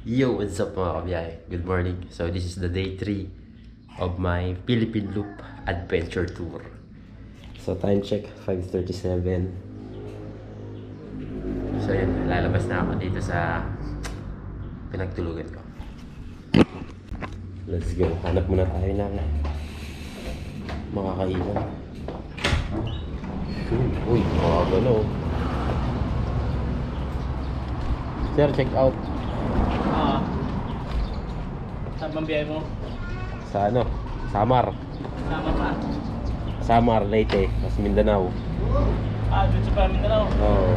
Yo, what's up mga kabiyahe? Good morning. So this is the day 3 of my Philippine Loop Adventure Tour. So time check, 5:37. So yun, lalabas na ako dito sa pinagtulugan ko. Let's go. Hanap muna tayo ng makakainan. Uy, makakagano. Sir, check out. Saan bang biyahe mo? Sa ano? Samar. Sama pa. Samar, Leyte, mas Mindanao. Doon sa Mindanao. Oo.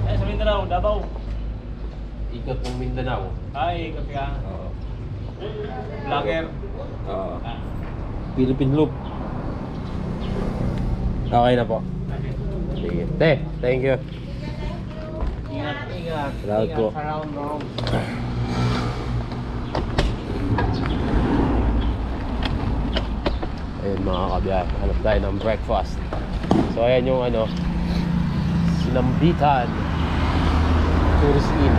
Sa Mindanao, Davao. Ikot ng Mindanao. Ikot ka. Oo. Vlogger. Oo. Philippine Loop. Okay na po. Sige. Thank you. Ingat. Salamat po. Around mo. Ayun mga kabiyahe, hanap tayo ng breakfast. So ayan yung ano, Sinambitan Tourist Inn.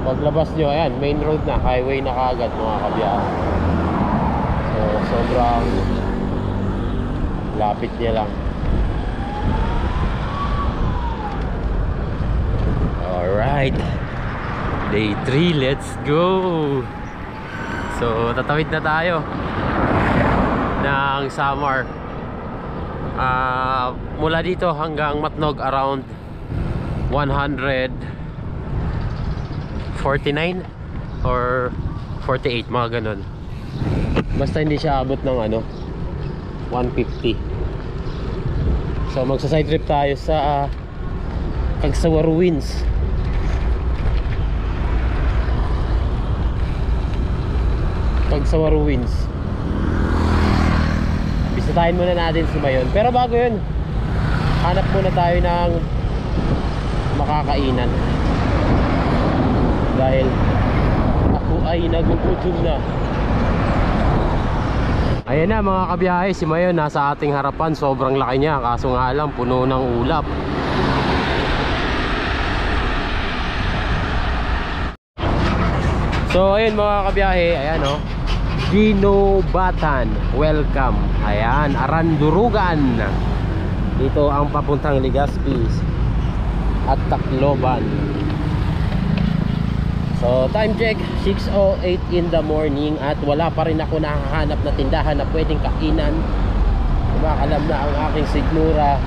Paglabas nyo, ayan, main road na, highway na kaagad mga kabiyahe. So sobrang lapit niya lang. Alright, day 3, let's go! So tatawid na tayo ng Samar. Mula dito hanggang Matnog around 149 or 48, mga ganun. Basta hindi siya abot ng ano 150. So magsa side trip tayo sa Cagsawa Ruins. Cagsawa Ruins. Bisitahin muna natin si Mayon. Pero bago yun, hanap muna tayo ng makakainan. Dahil ako ay nagugutom na. Ayan na mga kabiyahe, si Mayon nasa ating harapan. Sobrang laki niya, kaso nga lang puno ng ulap. So ayun mga kabiyahe, ayan o, Ginobatan, welcome. Ayan, Arandurugan. Dito ang papuntang Legazpi at Tacloban. So time check, 6:08 in the morning. At wala pa rin ako nakahanap na tindahan na pwedeng kainan. Kumakalam na ang aking sigmura.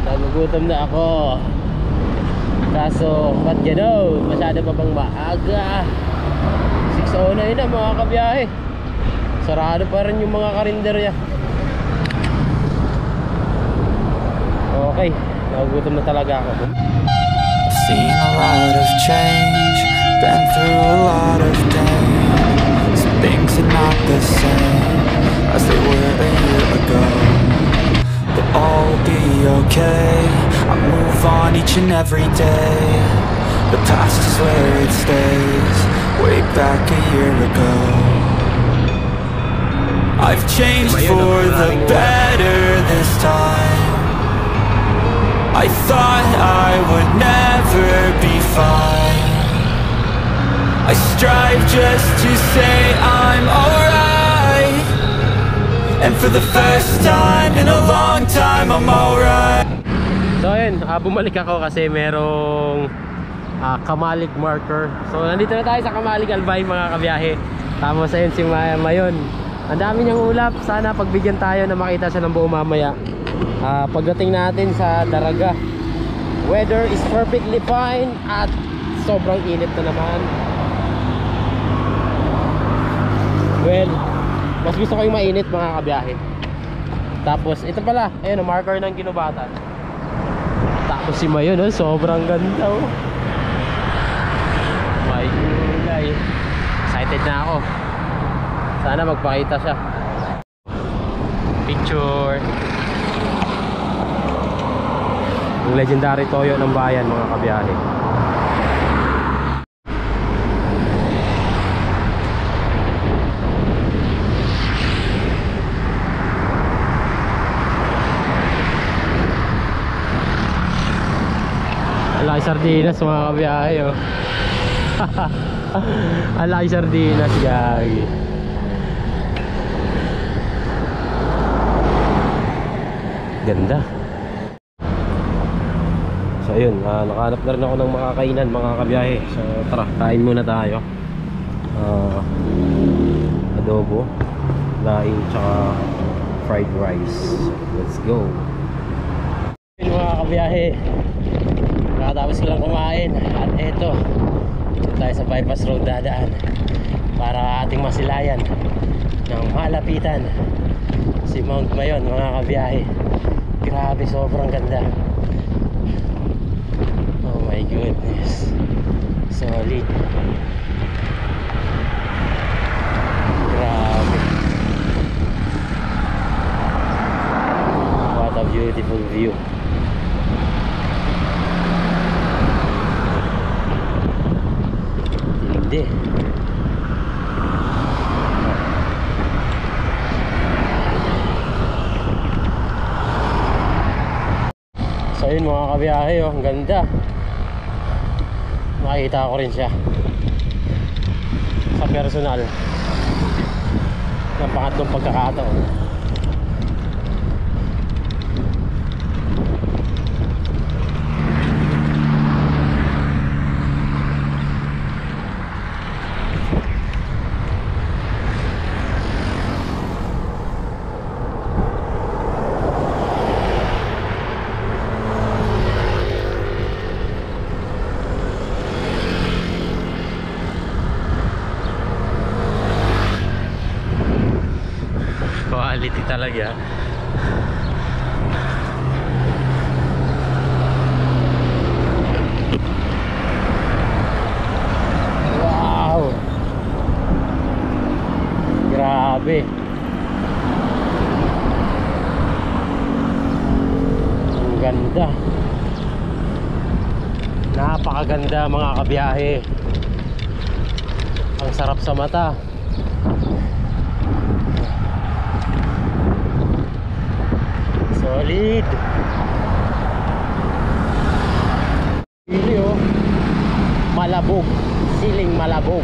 Nagugutom na ako. Kaso, ba't gano'n? Masyado pa bang maaga? 6:09 na mga kabiyahe. Sarado pa rin yung mga karinderya. Okay, nagugutom na talaga ako. Seen a lot of change, been through a lot of days. Some things are not the same as they were a year ago, but all will be okay. I move on each and every day. The past is where it stays, way back a year ago. I've changed for the better this time. I thought I would never be fine. I strive just to say I'm alright, and for the first time in a long time I'm alright. So ayun, bumalik ako kasi merong Kamalig marker. So nandito na tayo sa Kamalig Albay mga kabiyahe. Tapos ayun si Mayon. Ang dami niyang ulap. Sana pagbigyan tayo na makita siya ng buo mamaya. Pagdating natin sa Daraga, weather is perfectly fine at sobrang init na naman. Well, mas gusto ko yung mainit mga kabiyahe. Tapos ito pala, ayun, marker ng Ginobatan. Tapos si Mayon, sobrang ganda oh. My God, excited na ako. Sana magpakita siya. Picture. Yung legendary toyo ng bayan mga kabiyahe. laki sardinas mga kabiyahe oh. Ang laki sardinas gagi. Ganda. So ayun, nakahanap na rin ako ng makakainan mga kabiyahe. So tara, kain muna tayo. Adobo, laing, tsaka fried rice. Let's go. Ayun mga kabiyahe, nakatapos ko lang kumain. At eto, dito tayo sa bypass road dadaan para ating masilayan ng malapitan si Mount Mayon mga kabiyahe. Grabe, sobrang ganda. Oh my goodness, solid. Grabe, what a beautiful view. Hindi. So yun mga kabiyahe oh, ang ganda. Makikita ko rin siya sa personal ng pangatlong pagkakataon. Quality talaga. Wow, grabe. Ang ganda. Napakaganda mga kabiyahe. Ang sarap sa mata. Solid. Pili oh, Malabog, Siling Malabog.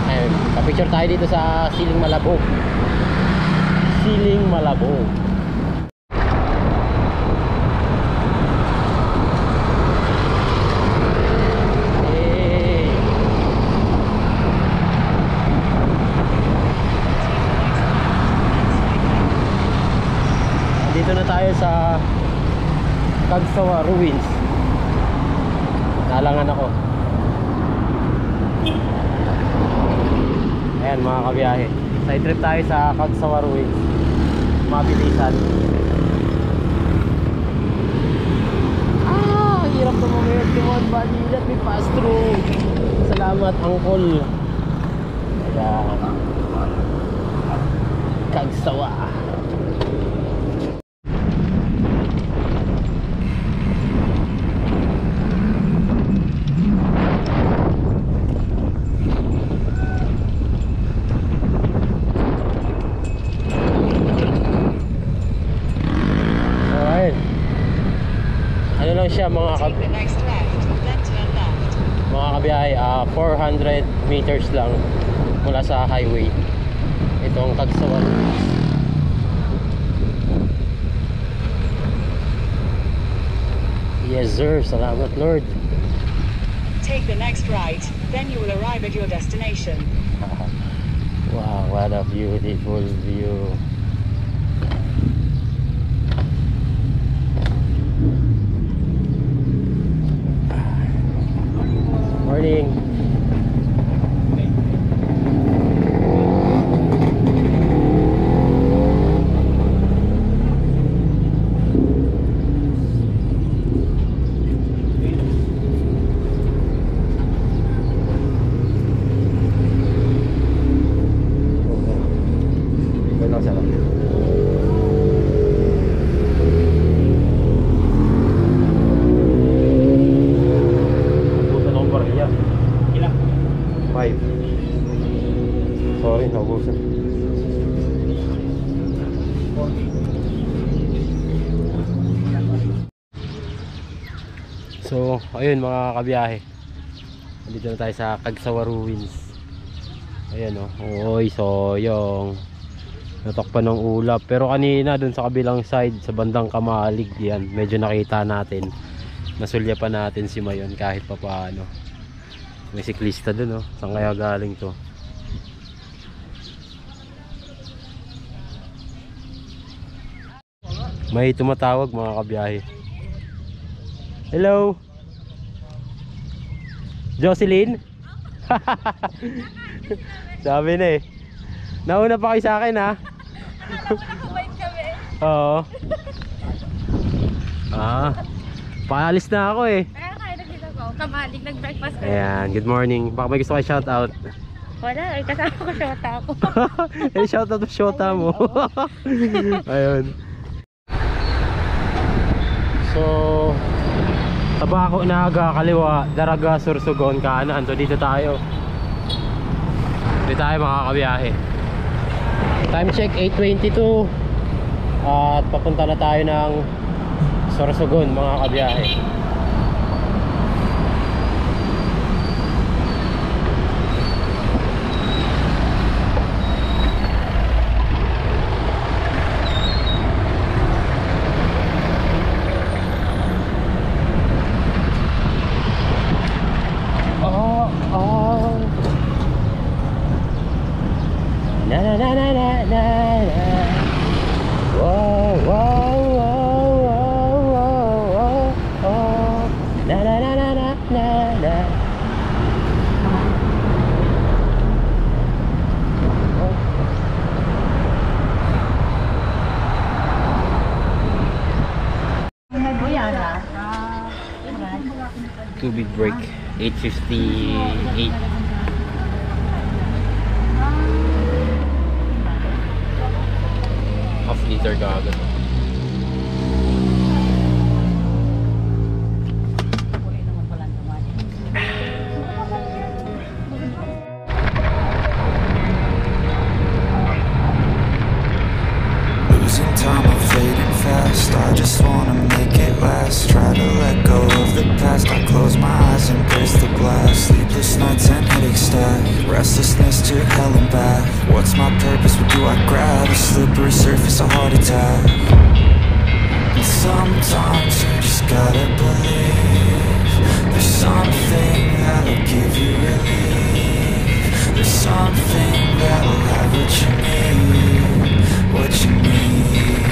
Ayun, pa-picture tayo dito sa Siling Malabog. Siling Malabog. Hey. Dito na tayo sa Cagsawa Ruins. Nalangan ako. Ayan mga kabiyahe, side trip tayo sa Cagsawa Ruins. Mabilisan. Hirap na mamaya. Come buddy, let me pass through. Salamat uncle. Ayan, Cagsawa. Ano lang siya mga kabiyahe, 400 meters lang mula sa highway. Itong Cagsawa. Yes sir, salamat Lord. Take the next right, then you will arrive at your destination. Wow, what a beautiful view. Morning. Sorry, naubusan. So, ayun mga kabiyahe, dito na tayo sa Cagsawa Ruins. Ayan o, oy soyong natakpan ng ulap. Pero kanina dun sa kabilang side, sa bandang Kamalig, yan medyo nakita natin, nasulya pa natin si Mayon kahit pa paano. May siklista dun, saan kaya galing to? May tumatawag mga kabiyahe. Hello Jocelyn. Sabi na nauna pa kayo sa akin ha. Wait kami. Oo. Paalis na ako Kaya kaya nagdito ko. Kamalig, nag-breakfast ko. Ayan, good morning. Baka may gusto kayo shout out. Wala, ay kasama ko shota ako. Shout out to shota mo. Ayun. So Tabako Naga kaliwa, Daraga Sursugon kanan. So dito tayo mga kabiyahe. Time check 8:22 at papunta na tayo ng Sursugon mga kabiyahe. Tubig break 8:58. Half liter ka agad. Losing time, I'm fading fast. I just wanna make it last. Try to let go of the past. I close my eyes, embrace the glass. Sleepless nights and headaches stack. Restlessness to hell and back. What's my purpose? What do I grab? A slippery surface, a heart attack. And sometimes you just gotta believe there's something that'll give you relief. There's something that'll have what you need. What you need.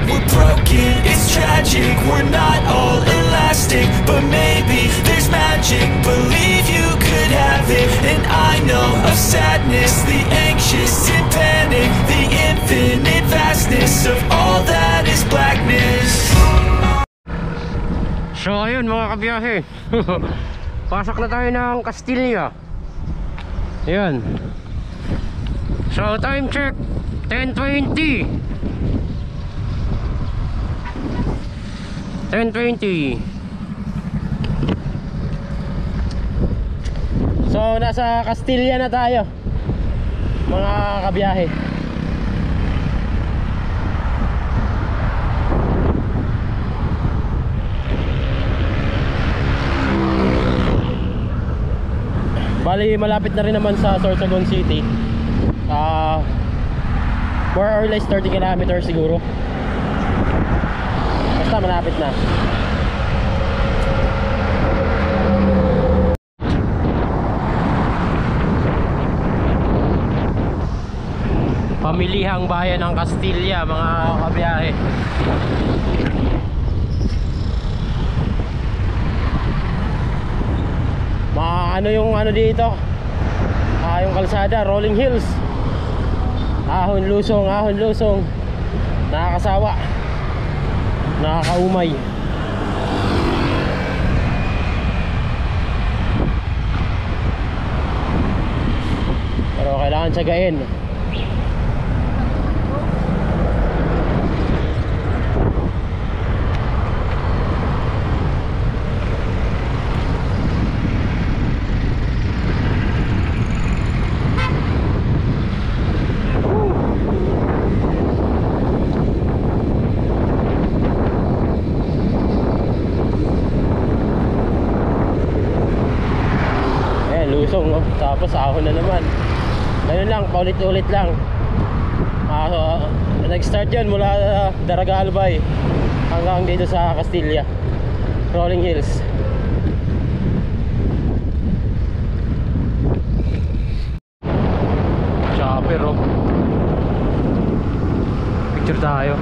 We're broken, it's tragic. We're not all elastic, but maybe there's magic. Believe you could have it. And I know of sadness, the anxious and panic, the infinite vastness of all that is blackness. So ayun mga kabiyahe. Pasok na tayo ng Castilla. Ayan. So time check 10:20. 10:20. So nasa Castilla na tayo mga kabiyahe. Bali malapit na rin naman sa Sorsogon City. More or less 30 kilometers siguro. Basta malapit na. Pamilihang bayan ng Castilla mga kabiyahe. Ano yung ano dito? Yung kalsada, rolling hills. Ahon lusong. Nakakasawa. Nakakaumay. Pero kailangan tsagain. lusong, oh. Tapos ahon na naman. Ganun lang, paulit-ulit lang. Nag-start yun mula Daraga Albay hanggang dito sa Castilla, Rolling Hills. Chopper, oh. Picture tayo.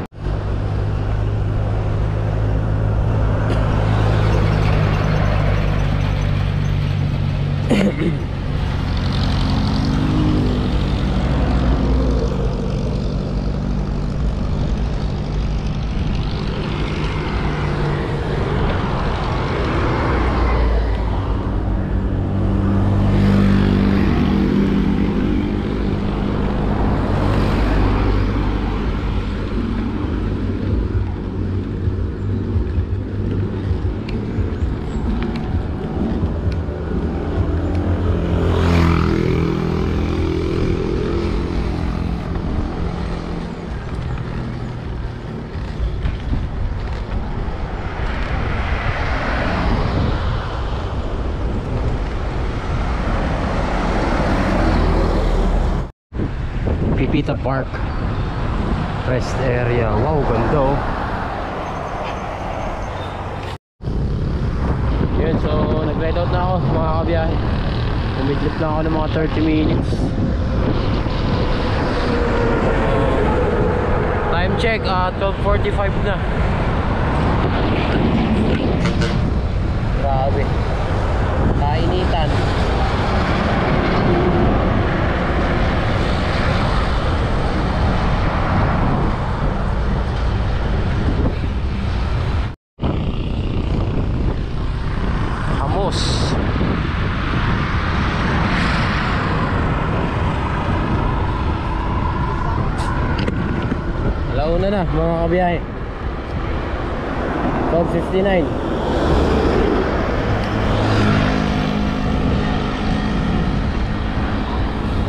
Pipita Park rest area. Wow, ganda, oh. Yun, so nag-ride out na ako mga kabiyahe. Umidlip lang ako ng mga 30 minutes. Time check, 12:45 na. Grabe, kainitan. Alauna na mga kabiyahe. 12:59.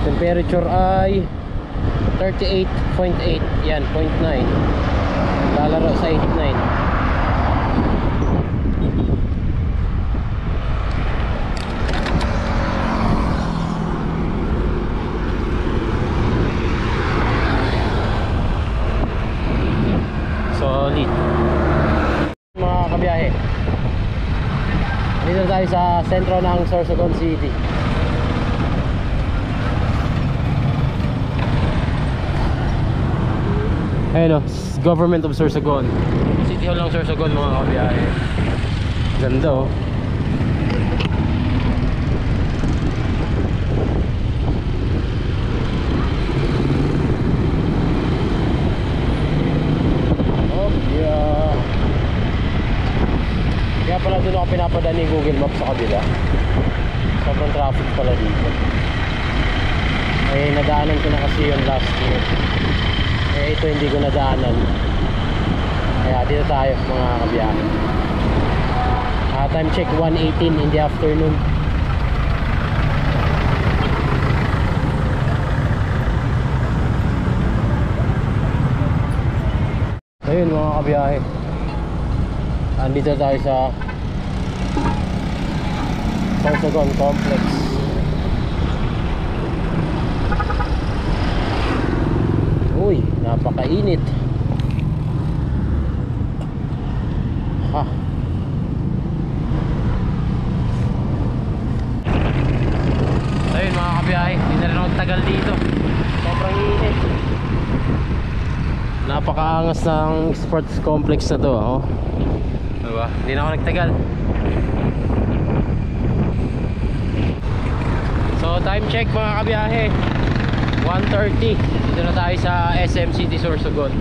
Temperature ay 38.8. Yan, 0.9. Lalaro sa 89. Solid. Mga kabiyahe, dito tayo sa sentro ng Sorsogon City. Ayun, o, Government of Sorsogon. City Hall ng Sorsogon mga kabiyahe. Ganda, oh. Kaya pala doon ako pinapadaan ni Google Maps sa kabila. Sobrang traffic pala dito. Eh, nadaanan ko na kasi yun last year. Eh, ito hindi ko nadaanan. Kaya dito tayo mga kabiyahe. Time check 1:18 in the afternoon. Ayun mga kabiyahe, andito tayo sa Sorsogon Complex. Uy, napakainit. Ha. Ayun mga kabiyahe, hindi na rin ako tagal dito. Sobrang init. Napakaangas ng sports complex na to, oh. Diba? Hindi na ako nagtagal. So time check mga kabiyahe, 1:30. Dito na tayo sa SM City Sorsogon.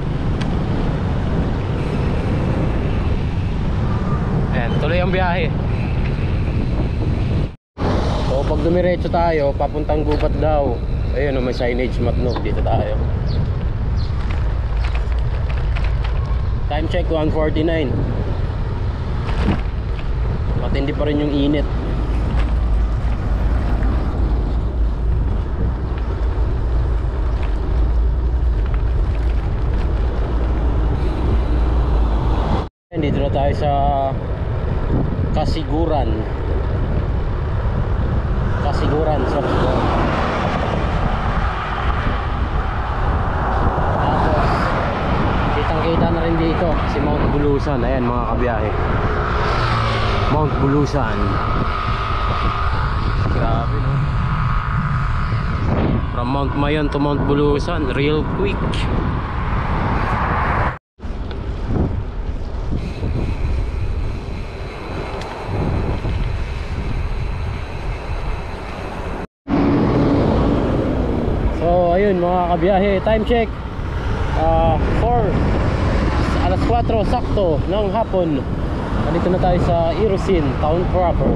Ayan, tuloy ang biyahe. So pag dumiretso tayo papuntang Gubat daw, ayun, may signage matnog. Dito tayo. Time check 1:49. Matindi pa rin yung init. Dito na tayo sa Kasiguran. Kasiguran, Sorsogon. Tapos kitang kita na rin dito si Mount Bulusan. Ayan mga kabiyahe, Mount Bulusan. Grabe no. From Mount Mayon to Mount Bulusan, real quick. So ayun mga kabiyahe, time check 4 sakto ng hapon. Nandito na tayo sa Irusin town proper.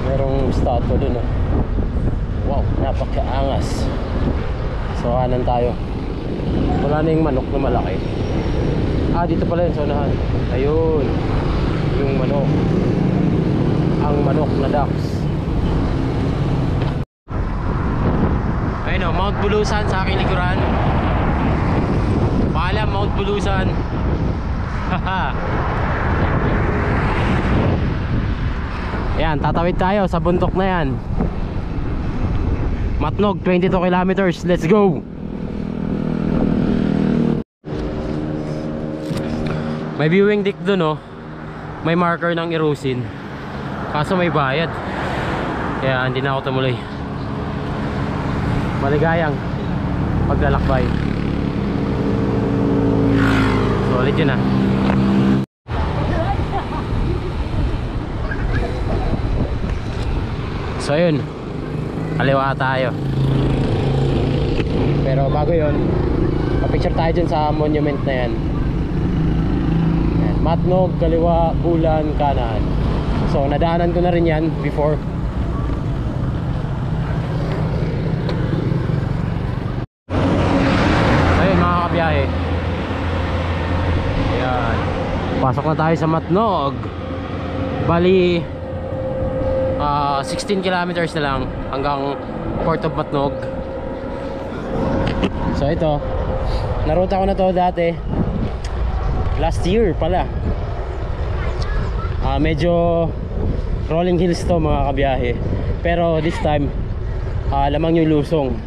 Merong statue dun oh. Wow, napakaangas. So kanan tayo. Wala na yung manok na malaki. Dito pala yun sa unahan. Ayun, yung manok. Ang manok na ducks. Ayun oh, Mount Bulusan sa aking likuran. Paalam Mount Bulusan. Haha. Ayan, tatawid tayo sa bundok na yan. Matnog, 22 kilometers. Let's go! May viewing deck dun oh. May marker ng Irusin. Kaso may bayad. Kaya hindi na ako tumuloy. Maligayang paglalakbay. Solid yun ah. So yun, kaliwa tayo. Pero bago yun, papicture tayo dyan sa monument na yan. Matnog, kaliwa, Bulan, kanan. So nadaanan ko na rin yan before. Ayun mga kabiyahe. Ayan, pasok na tayo sa Matnog. Bali 16 kilometers na lang hanggang Port of Matnog. So ito, naruta ko na to dati last year pala. Medyo rolling hills to mga kabiyahe, pero this time lamang yung lusong.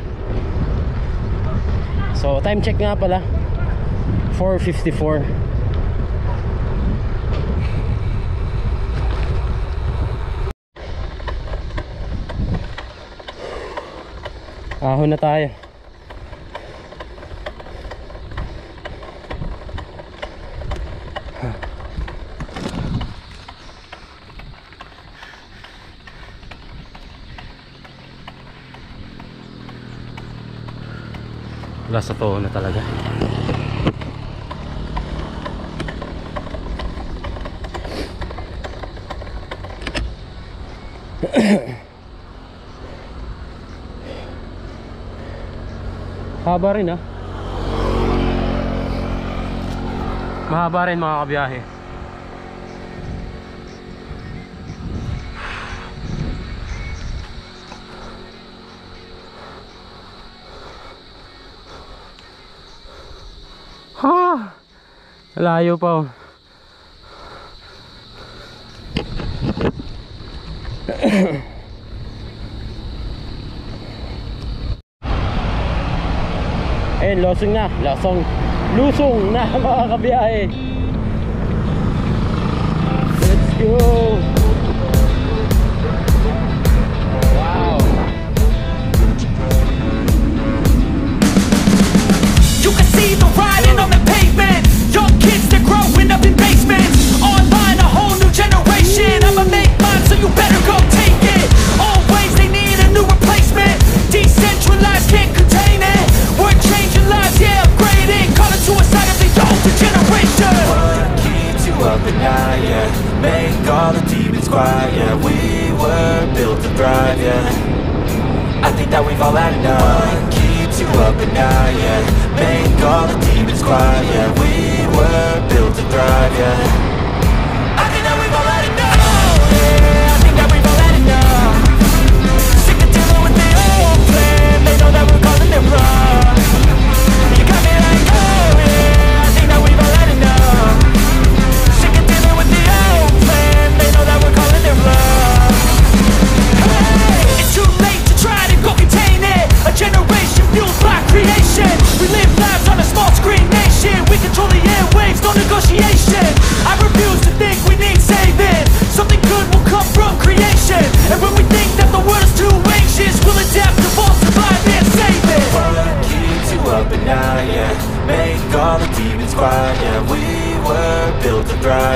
So time check nga pala 4:54. Ahon na tayo. Wala sa to na talaga. Haba rin ah. Mahaba rin mga kabiyahe. Ha! Layo pa oh. Ayun, lusong na. Lusong na mga kabiyahe. Let's go. Wow. You can see the writing on the pavement. Young kids, they're growing up in basements. Online, a whole new generation. I'ma make mine, so you better go take it. Always they need a new replacement. Decentralized, can't contain it. We're changing lives, yeah, upgrading. Calling suicide of the older generation. What keeps you up at night, yeah? Make all the demons quiet, yeah. We were built to thrive, yeah. I think that we've all had enough. What keeps you up at night, yeah? Make all the demons quiet, yeah. We were built to thrive, yeah. I think that we've all had enough. Yeah, I think that we've all had enough. Sick of dealing with the old plan. They know that we're calling it wrong. You got me like, oh yeah, I think that we've all had enough. Sick of dealing with the old plan. They know that we're calling it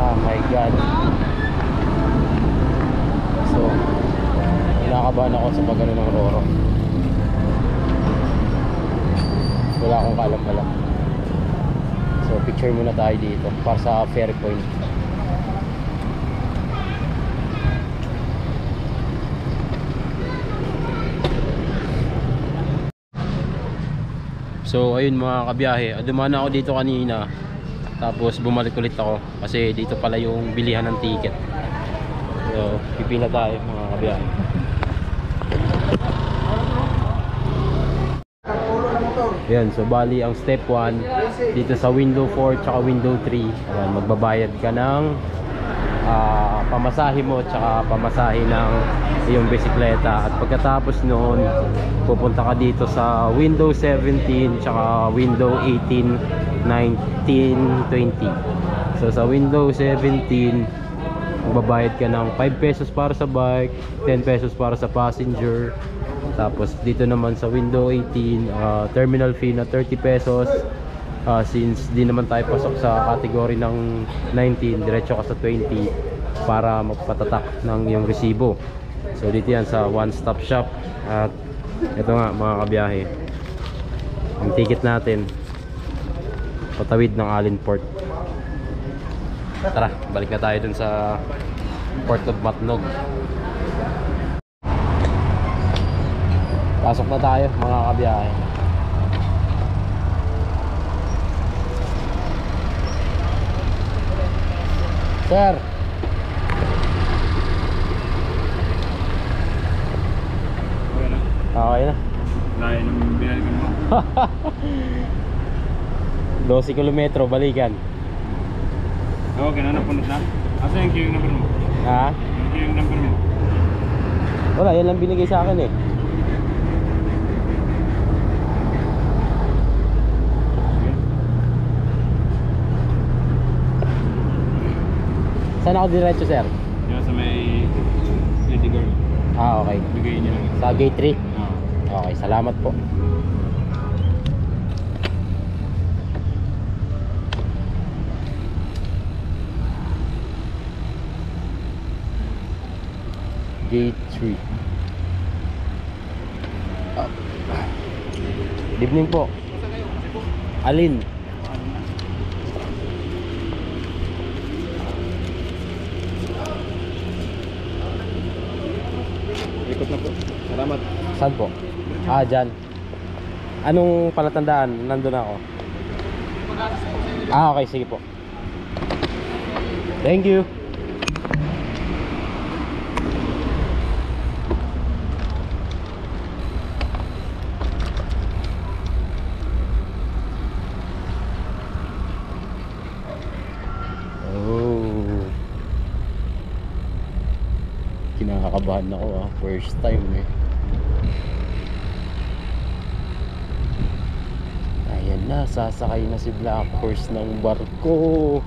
Oh my God. So, kinakabahan ako sa pagano ng Roro. Wala akong kaalam-alam. So, picture muna tayo dito para sa Fairpoint. So ayun mga kabiyahe, dumaan ako dito kanina. Tapos bumalik ulit ako kasi dito pala yung bilihan ng ticket. So pipila tayo mga kabiyahe. Yan, so bali ang step 1 dito sa window 4 tsaka window 3. Ayan, magbabayad ka ng pamasahe mo tsaka pamasahe ng iyong bisikleta. At pagkatapos noon, pupunta ka dito sa window 17 tsaka window 18, 19, 20. So sa window 17, magbabayad ka ng 5 pesos para sa bike, 10 pesos para sa passenger. Tapos dito naman sa window 18, terminal fee na 30 pesos. Since di naman tayo pasok sa category ng 19, diretso ka sa 20 para magpatatak ng iyong resibo. So dito yan sa one stop shop. At ito nga mga kabiyahe, ang ticket natin patawid ng Allenport. Tara, balik na tayo dun sa Port of Matnog. Pasok na tayo mga kabiyahe. Sir, okay na. Layo ng binalikan mo. 12 kilometro balikan. Okay na, napunod na. Asa yung queuing number mo? Ha? Yung queuing number mo? Wala, yan lang binigay sa akin eh. Saan ako diretso, sir? Yan sa may lady girl. Okay. Bigay niya lang. Sa gate 3? Oo. Okay, salamat po. Gate 3. Good evening po. Alin? Ikot na po. Salamat. Saan po? Dyan. Anong palatandaan? Nandun ako. Okay, sige po. Thank you. Oh. Kinakakabahan ako first time eh. Ayan na, sasakay na si Black Horse ng barko.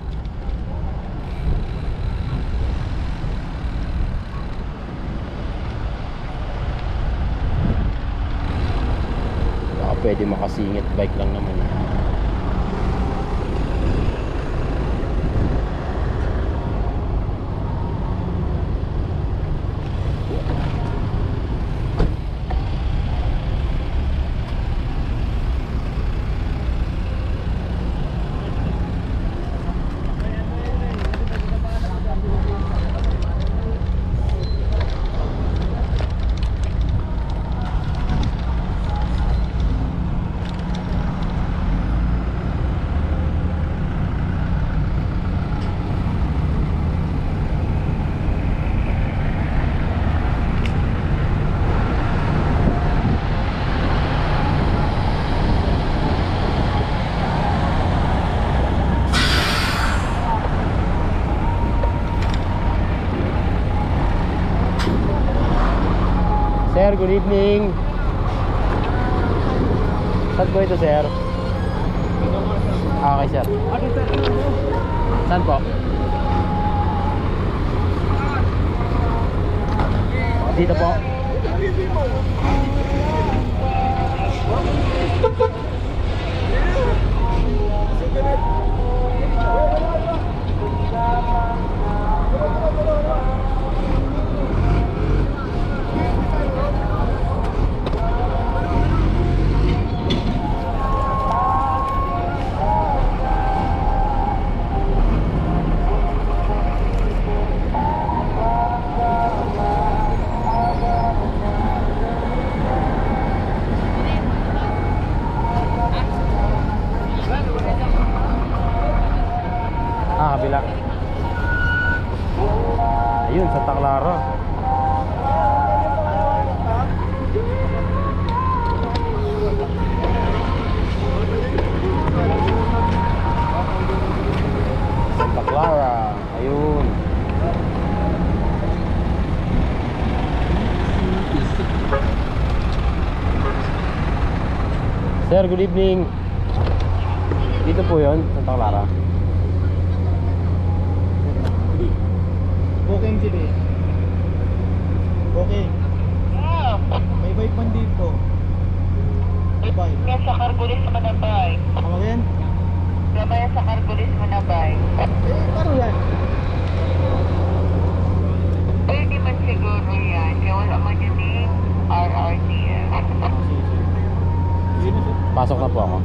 Baka pwede makasingit, bike lang naman. Sir, good evening. Saan po ito, sir? Okay, sir. Saan po? Dito po. Ayun, Santa Clara. Santa Clara. Ayun. Sir, good evening. Dito po yun, Santa Clara. Booking sila. Booking. May bike man dito. Bike. Sa Carbolis Manabay. Ano yan? Gamaya sa Carbolis Manabay. Ano yan? Pwede man siguro yan. Kaya wala man yun ni RRTF. Pasok na po ako.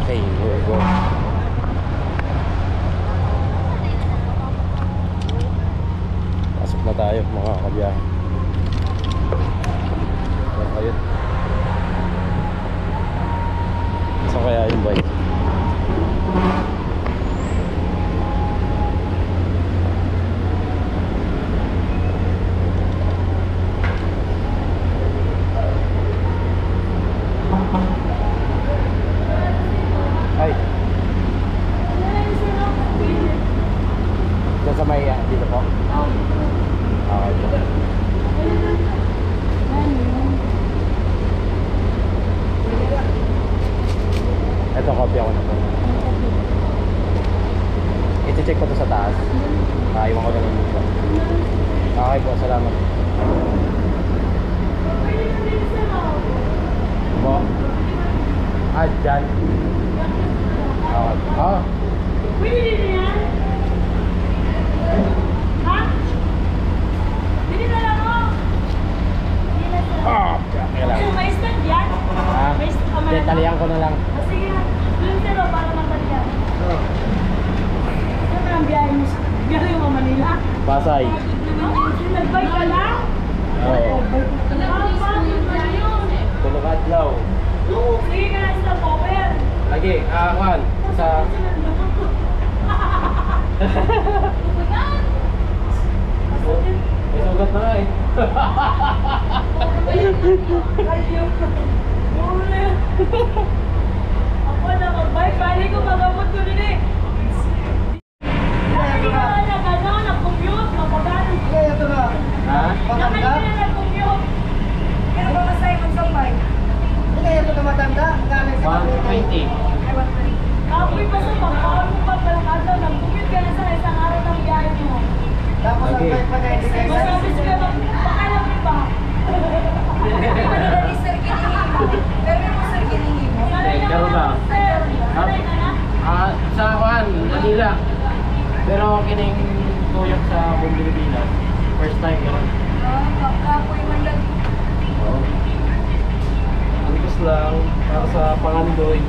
Okay, here we go. Pasok na tayo mga kabiyahe. Ayun. So kaya yung bike. Ay. Nasa may dito po? Okay po. Ito, copy ako na po. I-check ko to sa taas. Iwan ko na lang dito. Okay po, salamat. Po? Dyan. Okay. Pwede din yan? Ha? Hindi na lang ako. Kaya lang. May stand yan? May stand. Detalihan ko na lang. Sige na. Doon sila para matalihan. Saan ang biyahe mo? Biyahe mo Manila? Pasay. Nagbay ka lang? Oo. Bakit ba yun? Tulog adlaw. Sige ka lang sa power. Lagi, Juan. Sa... May sugat na nga eh. Ako na mag-bike, balik ko magamot ko din eh. Hindi ka na nag-ano, nag-commute, mapagaan. Kaya ito na. Ha? Nakali ka na nag-commute. Pero ba masaya kang sabay? Kaya ito na matanda. Gamit sa 120. Apoy pa sa pagkawal mo pa palang araw, nag-commute ka na sa isang araw ng biyahe mo. Tapos ang Okay. bike pa na hindi kayo. Masabi sila, baka lang iba. Karoon na. Sa Juan, Manila. Pero kining tuyok sa buong Pilipinas. First time yun. Oo. Antos lang para sa Pangandoy.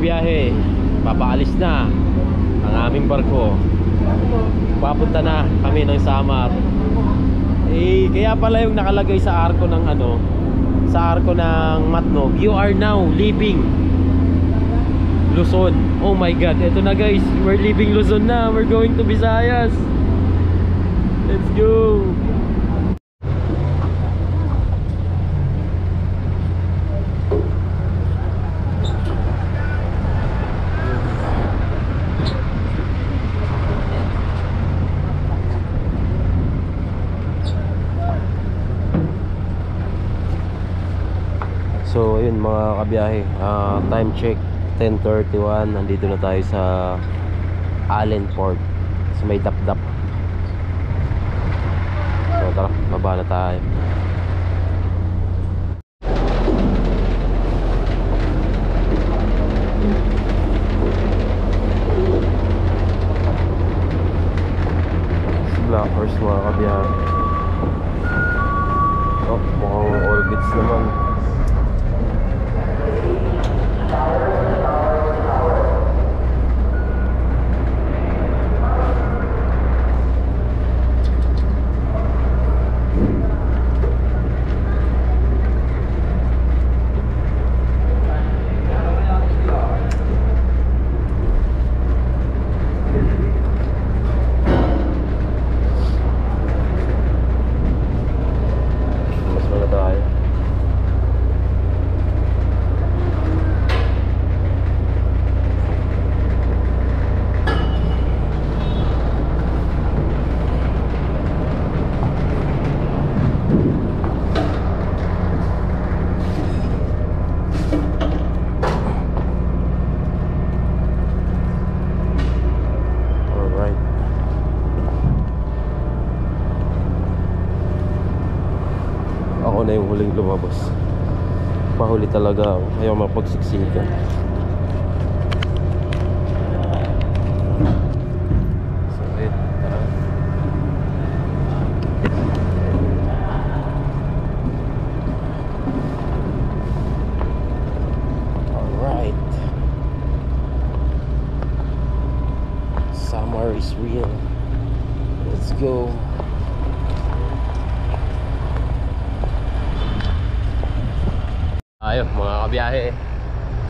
Biyahe, papaalis na ang aming barko. Papunta na kami ng Samar. Kaya pala yung nakalagay sa arko ng sa arko ng Matnog, you are now leaving Luzon. Oh my god, eto na guys, we're leaving Luzon na. We're going to Visayas. Let's go. So ayun mga kabiyahe, time check 10:31. Nandito na tayo sa Allen Port, sa may dap-dap. So tara, baba na tayo. Black Horse mga kabiyahe. Oh, mukhang all goods naman. ako na yung huling lumabas. Pahuli talaga ako. Ayaw mapagsiksikan. So, tara. Alright. Summer is real. Let's go. Ayun mga kabiyahe.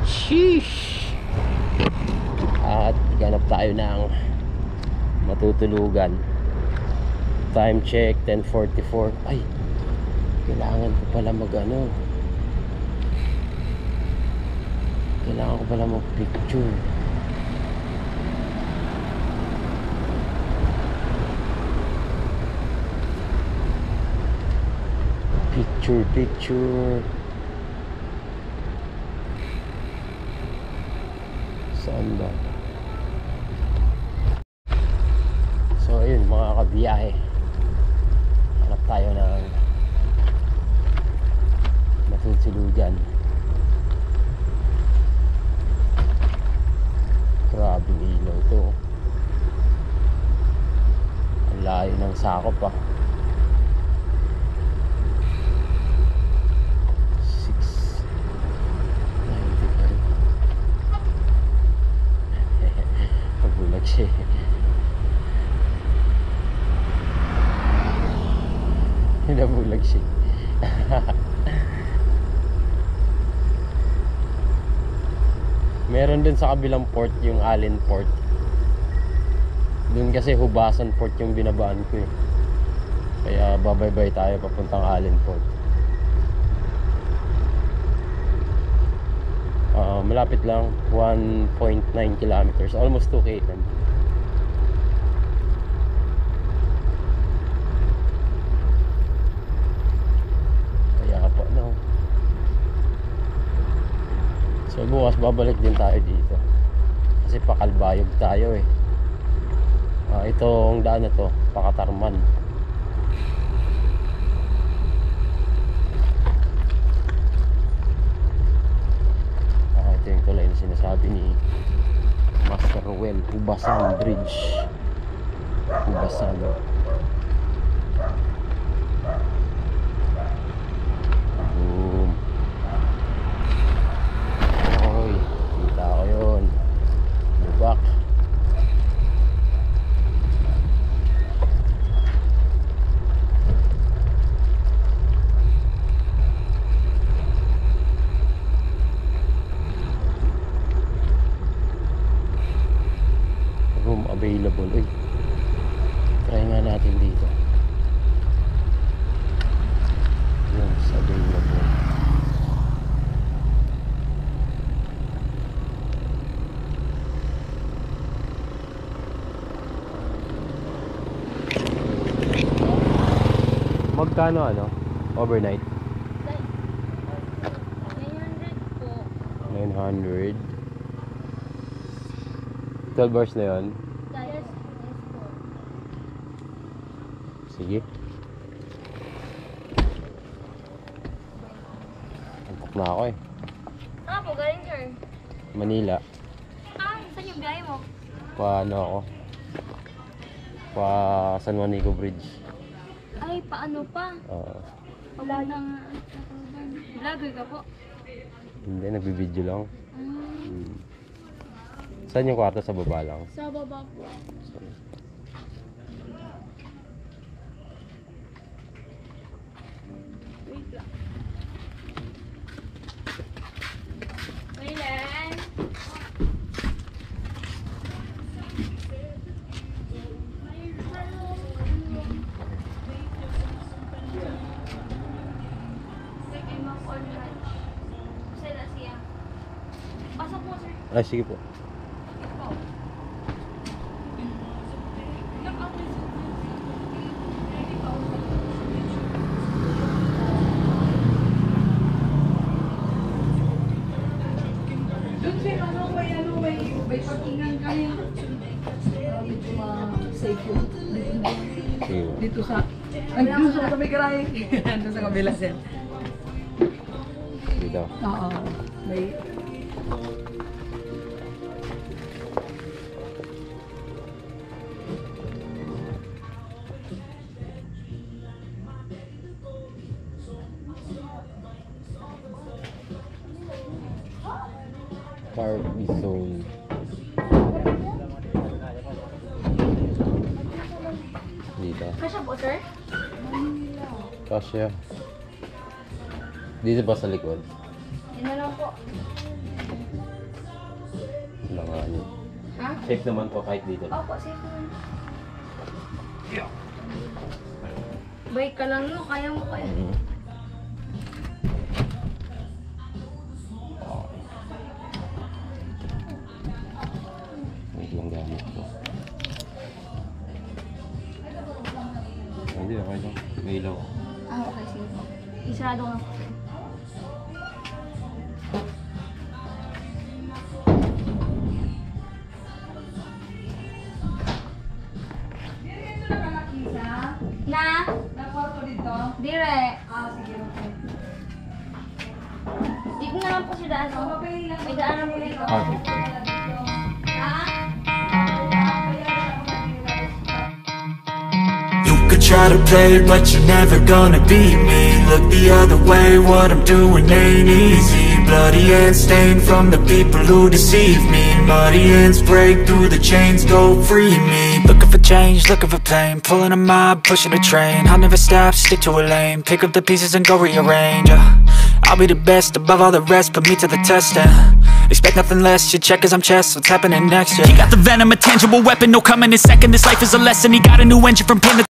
Sheesh. At ganap tayo ng matutulugan. Time check 10:44. Ay, kailangan ko pala mag ano. Kailangan ko pala mag picture. Picture. Saan ba? So ayun mga kabiyahe, hanap tayo ng matutulugan. Grabe ilaw to. Ang layo ng sakop pa. 6:90 Nabulag siya. Nabulag siya. Meron din sa kabilang port, yung Allen Port. Doon kasi Hubasan Port yung binabaan ko eh. Kaya babaybay tayo papuntang Allen Port. Malapit lang, 1.9 kilometers, almost 2 km. Kaya po no. So bukas babalik din tayo dito kasi pakalbayog tayo eh. Itong daan na to, Pakatarman. Ito yung tulay na sinasabi ni Master Ruel, Hubasan Bridge. Hubasan. Boom. Oy, kita ko yun. Lubak. Room available. Uy, try nga natin dito. Rooms available. Magkano ano? Overnight? 900 po. 900. 12 hours na yun. Yes po. Sige. Antok na ako eh. Saan po galing, sir? Manila. Saan yung biyahe mo? Paano ako? Pa San Juanico Bridge. Ay, paano pa? Wala nang vlogger ka po? Hindi, nagbibideo lang. Saan yung kwarto? Sa baba lang? Sa baba po. Wait lang. Kailan? Pasok po, sir. Ay, sige po. Doon sir, may parkingan kayo. Medyo ma-safe yun. Sige po. Dito sa... Ay, doon sa may garahe. Doon sa kabila sir. dito. Oo. May... Park zone. Dito. Kasya po, sir? Kasya. Dito ba sa likod? Yan na lang po. Wala nga yun. Ha? Safe naman po kahit dito. Opo, safe naman. Bike ka lang, no? Kaya mo kaya. Wait lang gamit ko. Hindi, okay lang. May ilaw. Ah, okay, sige po. Isarado nga po. Na? Na kwarto dito? Dire. Ah, sige, okay. Dito na lang po si daan, no? May daan po dito. Ha? You could try to play, but you're never gonna beat me. Look the other way, what I'm doing ain't easy. Bloody hands stained from the people who deceive me. Muddy hands break through the chains, go free me. Looking for change, looking for pain. Pulling a mob, pushing a train. I'll never stop, stick to a lane. Pick up the pieces and go rearrange. I'll be the best above all the rest, put me to the test and expect nothing less, you check as I'm chess, what's happening next, yeah. He got the venom, a tangible weapon, no coming in second. This life is a lesson, he got a new engine from pain to